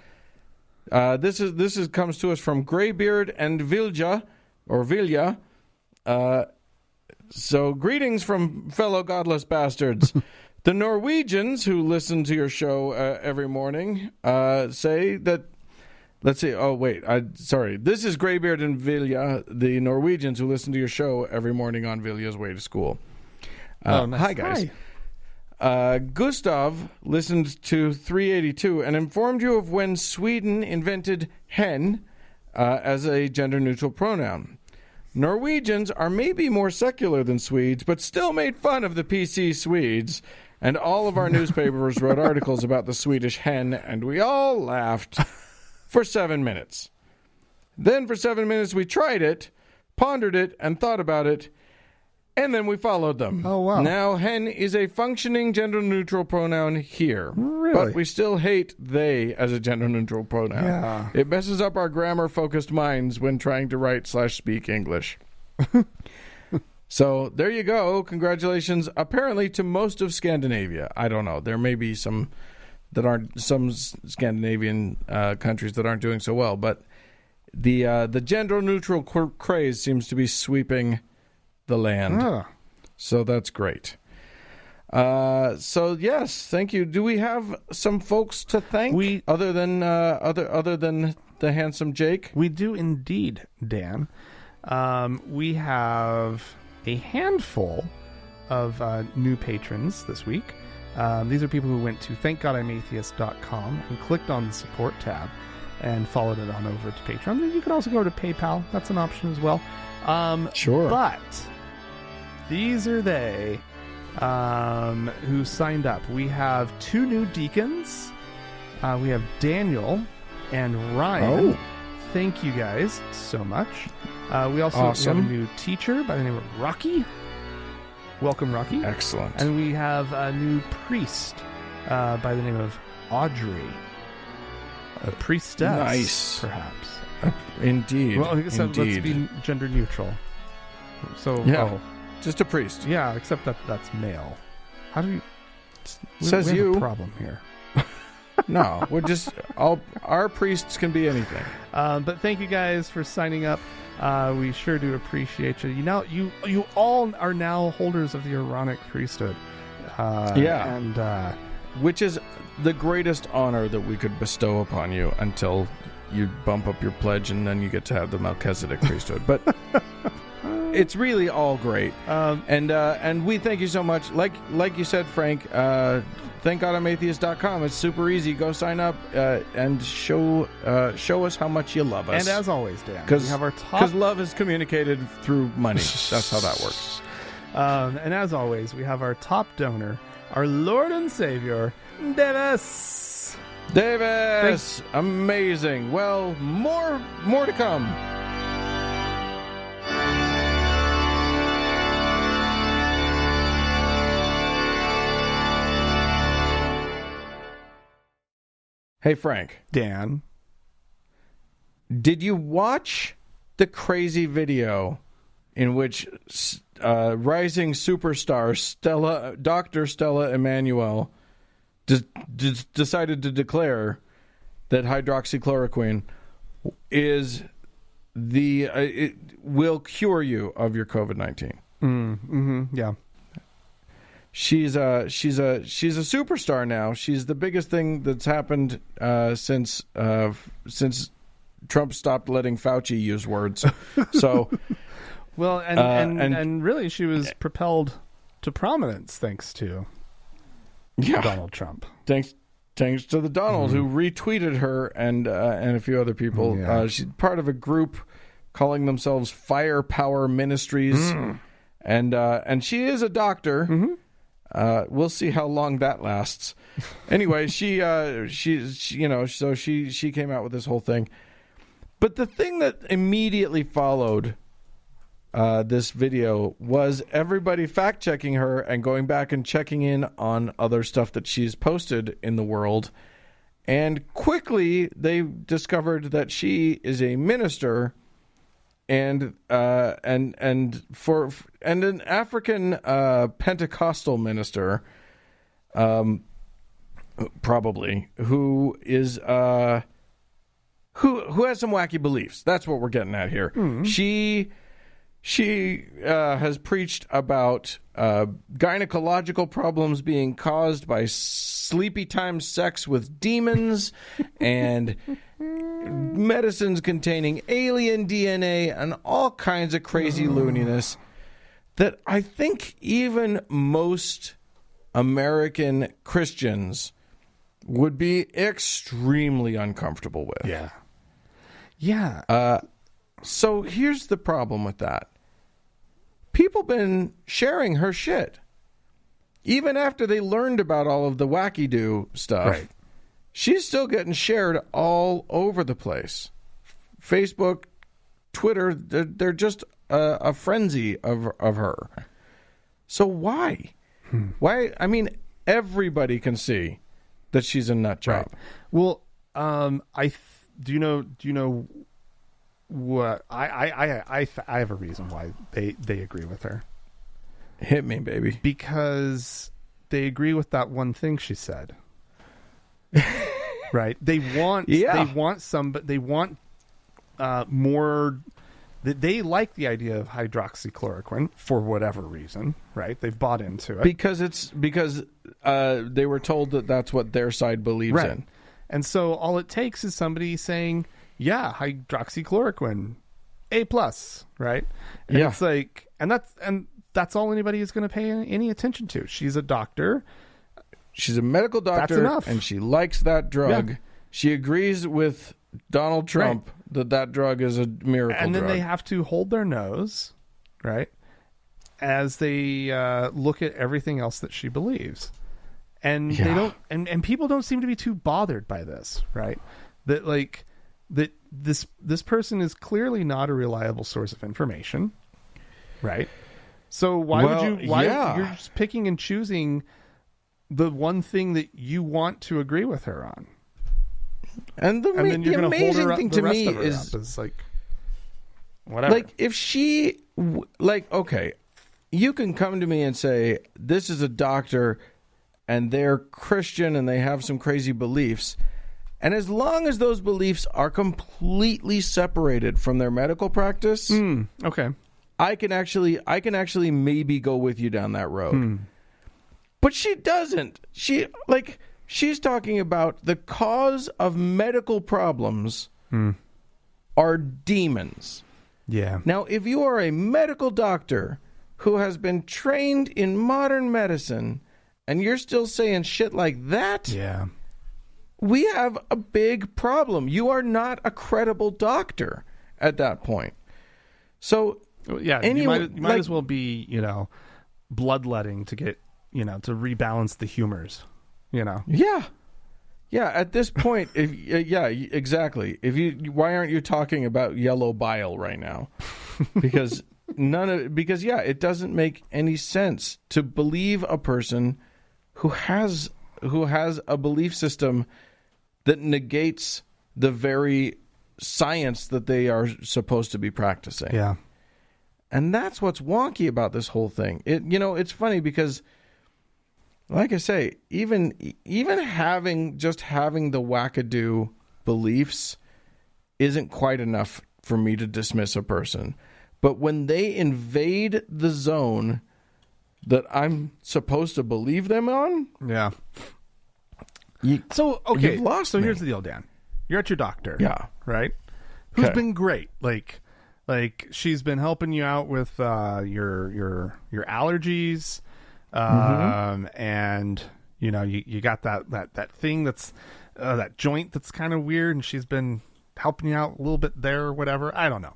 this comes to us from Greybeard and Vilja. So greetings from fellow godless bastards. The Norwegians who listen to your show every morning say that. Let's see. Oh, wait. Sorry. This is Greybeard and Vilja, the Norwegians who listen to your show every morning on Vilja's way to school. Nice. Hi, guys. Gustav listened to 382 and informed you of when Sweden invented hen as a gender-neutral pronoun. Norwegians are maybe more secular than Swedes, but still made fun of the PC Swedes, and all of our newspapers wrote articles about the Swedish hen, and we all laughed for 7 minutes. Then for 7 minutes we tried it, pondered it, and thought about it, and then we followed them. Oh, wow. Now hen is a functioning gender-neutral pronoun here. Really? But we still hate they as a gender-neutral pronoun. Yeah. It messes up our grammar-focused minds when trying to write/speak English. So there you go. Congratulations, apparently, to most of Scandinavia. I don't know. There may be some Scandinavian countries that aren't doing so well, but the gender-neutral craze seems to be sweeping the land. So that's great. So yes, thank you. Do we have some folks to thank other than the handsome Jake? We do indeed, Dan. We have a handful of new patrons this week. These are people who went to thankgodimatheist.com and clicked on the support tab and followed it on over to Patreon. You can also go to PayPal. That's an option as well. Sure. But these are they who signed up. We have 2 new deacons. We have Daniel and Ryan. Oh. Thank you guys so much. We also have a new teacher by the name of Rocky. Welcome, Rocky. Excellent. And we have a new priest by the name of Audrey. A priestess, nice. Perhaps. Indeed. Well, I guess let's be gender neutral. So, just a priest. Yeah, except that's male. How do you... Says we have you. a problem here. No, we're just... our priests can be anything. But thank you guys for signing up. We sure do appreciate you. You all are now holders of the Aaronic priesthood. And which is the greatest honor that we could bestow upon you until you bump up your pledge and then you get to have the Melchizedek priesthood. But it's really all great. And we thank you so much. Like you said, Frank, thankgodimatheist.com. It's super easy. Go sign up and show us how much you love us. And as always, Dan, because love is communicated through money. That's how that works. And as always, we have our top donor, our Lord and Savior, Davis. Davis, amazing. Well, more to come. Hey, Frank. Dan. Did you watch the crazy video in which rising superstar Dr. Stella Emanuel decided to declare that hydroxychloroquine it will cure you of your COVID-19? Yeah. She's a superstar now. She's the biggest thing that's happened since Trump stopped letting Fauci use words. So, well, and really, she was propelled to prominence thanks to Donald Trump. Thanks to the Donald who retweeted her and a few other people. Yeah. She's part of a group calling themselves Firepower Ministries, and she is a doctor. We'll see how long that lasts. Anyway, she came out with this whole thing. But the thing that immediately followed this video was everybody fact-checking her and going back and checking in on other stuff that she's posted in the world. And quickly they discovered that she is a minister and an African Pentecostal minister, probably, who is who has some wacky beliefs. That's what we're getting at here. She has preached about gynecological problems being caused by sleepy time sex with demons and medicines containing alien DNA and all kinds of crazy looniness that I think even most American Christians would be extremely uncomfortable with. Yeah. So here's the problem with that. People been sharing her shit. Even after they learned about all of the wacky-do stuff, right. She's still getting shared all over the place. Facebook, Twitter, they're just a frenzy of her. So why? Why? I mean, everybody can see that she's a nut job. Right. Well, do you know what I have a reason why they agree with her. Hit me, baby. Because they agree with that one thing she said. Right? They want more. They like the idea of hydroxychloroquine for whatever reason, right? They've bought into it because they were told that that's what their side believes in. And so all it takes is somebody saying, yeah, hydroxychloroquine, A+, right? And Yeah. it's like, and that's all anybody is going to pay any attention to. She's a doctor. She's a medical doctor. That's enough. And she likes that drug. Yeah. She agrees with Donald Trump that drug is a miracle And then drug. they have to hold their nose, right, as they look at everything else that she believes. And they don't, and people don't seem to be too bothered by this, right? That like that this person is clearly not a reliable source of information, right? So why you're just picking and choosing the one thing that you want to agree with her on. And then you're the going to hold her amazing up, thing the to rest me of her is up. It's like whatever. like if she okay, you can come to me and say this is a doctor and they're Christian and they have some crazy beliefs, and as long as those beliefs are completely separated from their medical practice, okay, I can actually maybe go with you down that road. But she doesn't. She's talking about the cause of medical problems are demons. yeah, Now, if you are a medical doctor who has been trained in modern medicine and you're still saying shit like that, yeah. we have a big problem. You are not a credible doctor at that point. So, Yeah, anyway, you might as well be, bloodletting to get, to rebalance the humors, yeah. At this point, exactly. Why aren't you talking about yellow bile right now? Because it doesn't make any sense to believe a person who has a belief system that negates the very science that they are supposed to be practicing. Yeah. And that's what's wonky about this whole thing. It's funny because, like I say, even having the wackadoo beliefs isn't quite enough for me to dismiss a person. But when they invade the zone that I'm supposed to believe them on, Yeah. you've lost me. Here's the deal, Dan. You're at your doctor. Yeah. Right? Who's Okay. been great. Like she's been helping you out with your allergies. And you got that thing that's that joint that's kind of weird, and she's been helping you out a little bit there or whatever. I don't know.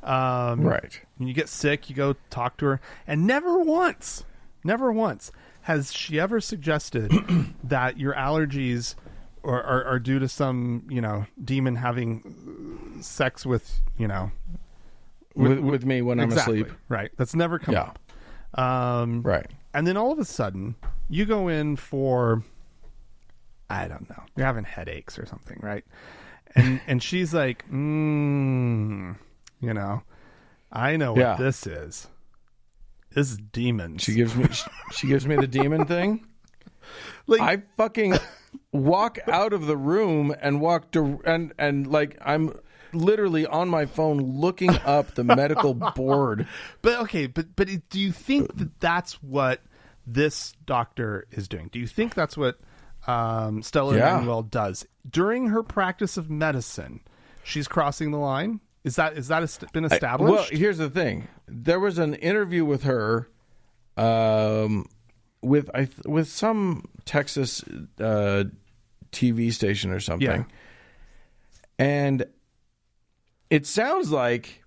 Right. When you get sick, you go talk to her, and never once has she ever suggested that your allergies are due to some demon having sex with with me when exactly, I'm asleep. right? That's never come up. Right. And then all of a sudden, you go in for, I don't know, you're having headaches or something, right? And she's like, I know what this is. This is demons. She gives me the demon thing. Like, I fucking walk out of the room and and I'm literally on my phone looking up the medical board. But do you think that that's what this doctor is doing? Do you think that's what Stella Emanuel does during her practice of medicine? She's crossing the line. Is that been established? Well, here's the thing. There was an interview with her, with some Texas TV station or something, and it sounds like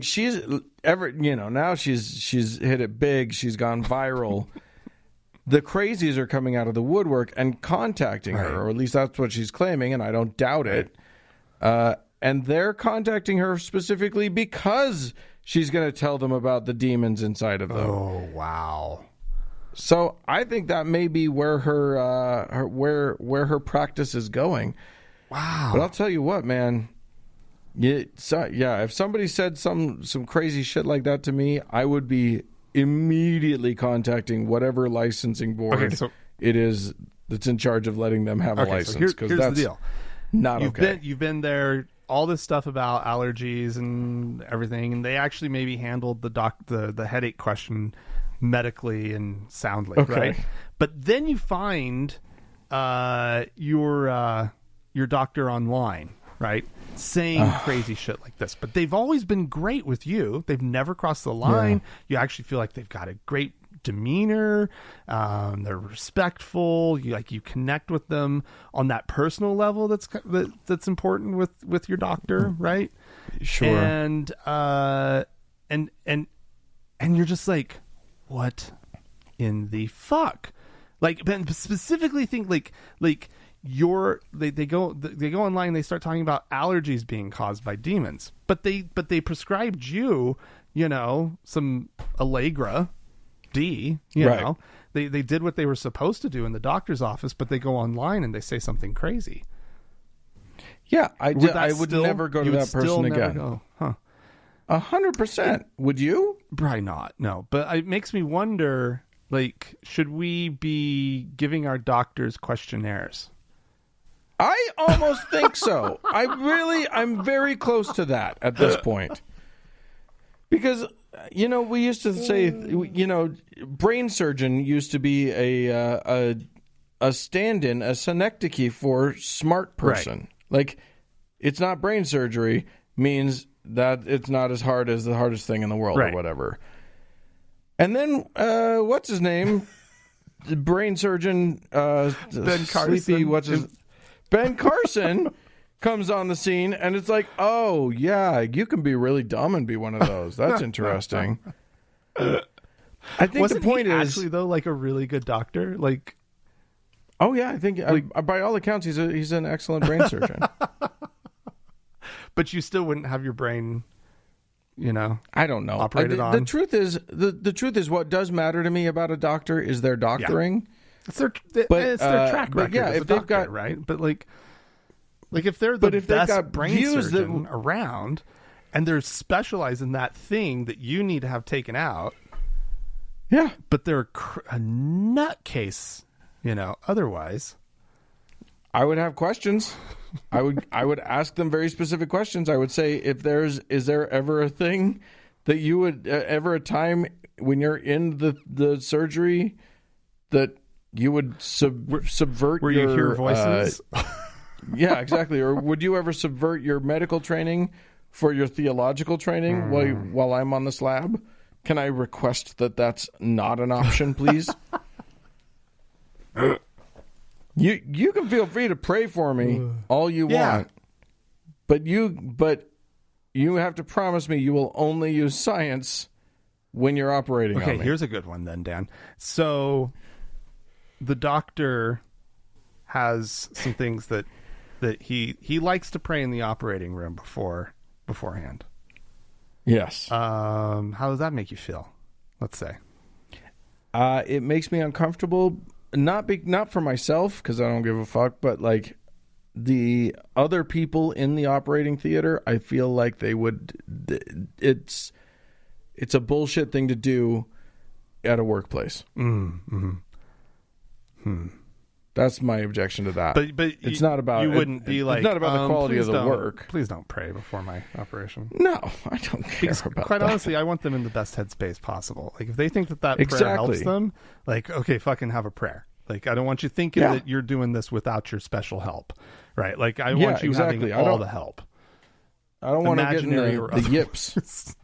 she's now she's hit it big. She's gone viral. The crazies are coming out of the woodwork and contacting her, or at least that's what she's claiming, and I don't doubt it. And they're contacting her specifically because she's going to tell them about the demons inside of them. Oh, wow. So I think that may be where her practice is going. Wow. But I'll tell you what, man. If somebody said some crazy shit like that to me, I would be immediately contacting whatever licensing board it is that's in charge of letting them have a license. So here's the deal. You've been there. All this stuff about allergies and everything, and they actually maybe handled the headache question medically and soundly, right? But then you find your doctor online, right? Saying crazy shit like this. But they've always been great with you. They've never crossed the line. You actually feel like they've got a great demeanor. They're respectful. You connect with them on that personal level that's important with your doctor, right? Sure. And you're just like, what in the fuck? Like, but specifically think like they go online and they start talking about allergies being caused by demons, but they prescribed you some Allegra D, you know, they did what they were supposed to do in the doctor's office, but they go online and they say something crazy. Yeah, I would never go to that person again. Go, huh? 100%. Would you? Probably not. No, but it makes me wonder. Like, should we be giving our doctors questionnaires? I almost think so. I'm very close to that at this point. Because, we used to say, brain surgeon used to be a stand-in, a synecdoche for smart person. Right. Like, it's not brain surgery means that it's not as hard as the hardest thing in the world or whatever. And then, what's his name? Brain surgeon, Ben Carson. Ben Carson comes on the scene, and it's like, oh, yeah, you can be really dumb and be one of those. That's interesting. I think Wasn't the point he is... actually, though, like a really good doctor? Like... Oh, yeah, I think, by all accounts, he's an excellent brain surgeon. But you still wouldn't have your brain... I don't know. Operated on. The truth is, what does matter to me about a doctor is their doctoring. Yeah. It's their track record. But yeah, if they've got right, but like if they're the best brain surgeon around, and they're specialized in that thing that you need to have taken out. Yeah, but they're a nutcase, otherwise. I would have questions. I would ask them very specific questions. I would say, is there ever a thing that you would ever a time when you're in the surgery that you would subvert where you hear voices? Yeah, exactly. Or would you ever subvert your medical training for your theological training while I'm on the slab? Can I request that that's not an option, please? You can feel free to pray for me all you want, but you have to promise me you will only use science when you're operating on me. Okay, here's a good one then, Dan. So the doctor has some things that he likes to pray in the operating room beforehand. Yes. How does that make you feel? Let's say. It makes me uncomfortable. Not for myself, because I don't give a fuck, but like the other people in the operating theater, I feel like they would. It's a bullshit thing to do at a workplace. That's my objection to that. But it's not about you wouldn't be like it's not about the quality of the work. Please don't pray before my operation. No, I don't care about quite that. honestly, I want them in the best headspace possible. Like if they think that prayer helps them, like okay, fucking have a prayer. Like I don't want you thinking that you're doing this without your special help, right? Like I want you having all the help. I don't want to get the yips.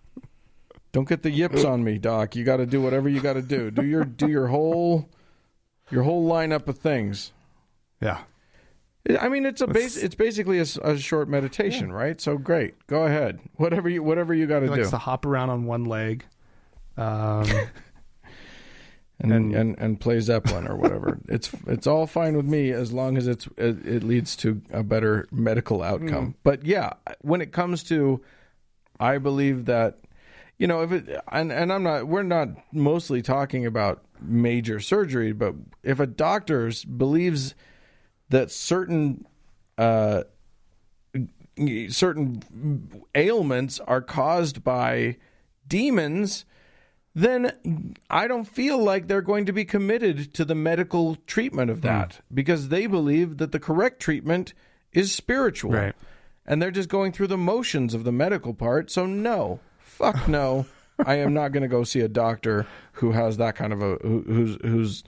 Don't get the yips on me, Doc. You got to do whatever you got to do. Do your whole lineup of things. Yeah. I mean, it's basically a short meditation, right? So great, go ahead. Whatever you got to do. Likes to hop around on one leg, and play Zeppelin or whatever. It's all fine with me as long as it leads to a better medical outcome. But yeah, when it comes to, I believe that. If it we're not mostly talking about major surgery, but if a doctor believes that certain ailments are caused by demons, then I don't feel like they're going to be committed to the medical treatment of that because they believe that the correct treatment is spiritual. Right. And they're just going through the motions of the medical part. So no. Fuck no, I am not going to go see a doctor who has that kind of who's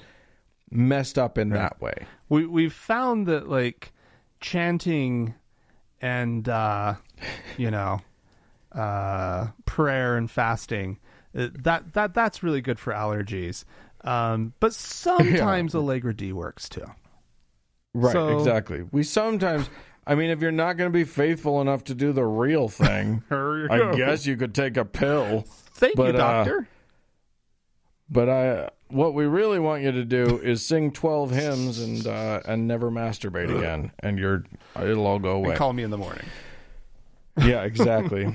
messed up in that way. We've found that like chanting and prayer and fasting, that's really good for allergies. But sometimes Allegra D works too. Right, exactly. We sometimes, I mean, if you're not going to be faithful enough to do the real thing, I guess you could take a pill. Thank you, doctor. But what we really want you to do is sing 12 hymns and never masturbate again, and it'll all go away. And call me in the morning. Yeah, exactly.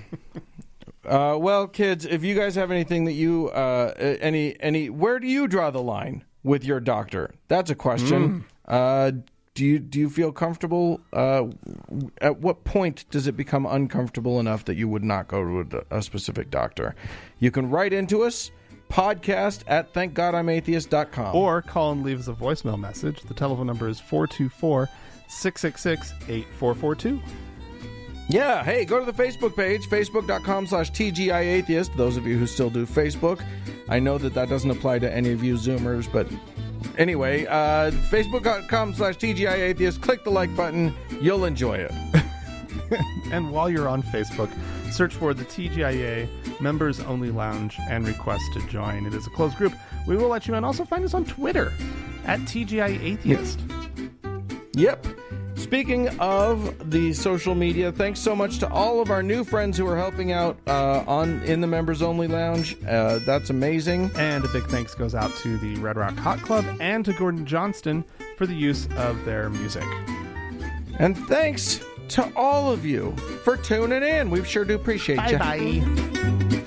Well, kids, if you guys have anything that you where do you draw the line with your doctor? That's a question. Do you feel comfortable? At what point does it become uncomfortable enough that you would not go to a specific doctor? You can write into us, podcast@thankgodimatheist.com. Or call and leave us a voicemail message. The telephone number is 424-666-8442. Yeah, hey, go to the Facebook page, facebook.com/TGIAtheist. Those of you who still do Facebook. I know that doesn't apply to any of you Zoomers, but anyway, facebook.com/TGIAtheist. Click the like button. You'll enjoy it. And while you're on Facebook, search for the TGIA Members Only Lounge and request to join. It is a closed group. We will let you in. Also find us on Twitter @TGIAtheist. Yep. Speaking of the social media, thanks so much to all of our new friends who are helping out in the Members Only Lounge. That's amazing. And a big thanks goes out to the Red Rock Hot Club and to Gordon Johnston for the use of their music. And thanks to all of you for tuning in. We sure do appreciate you. Bye-bye.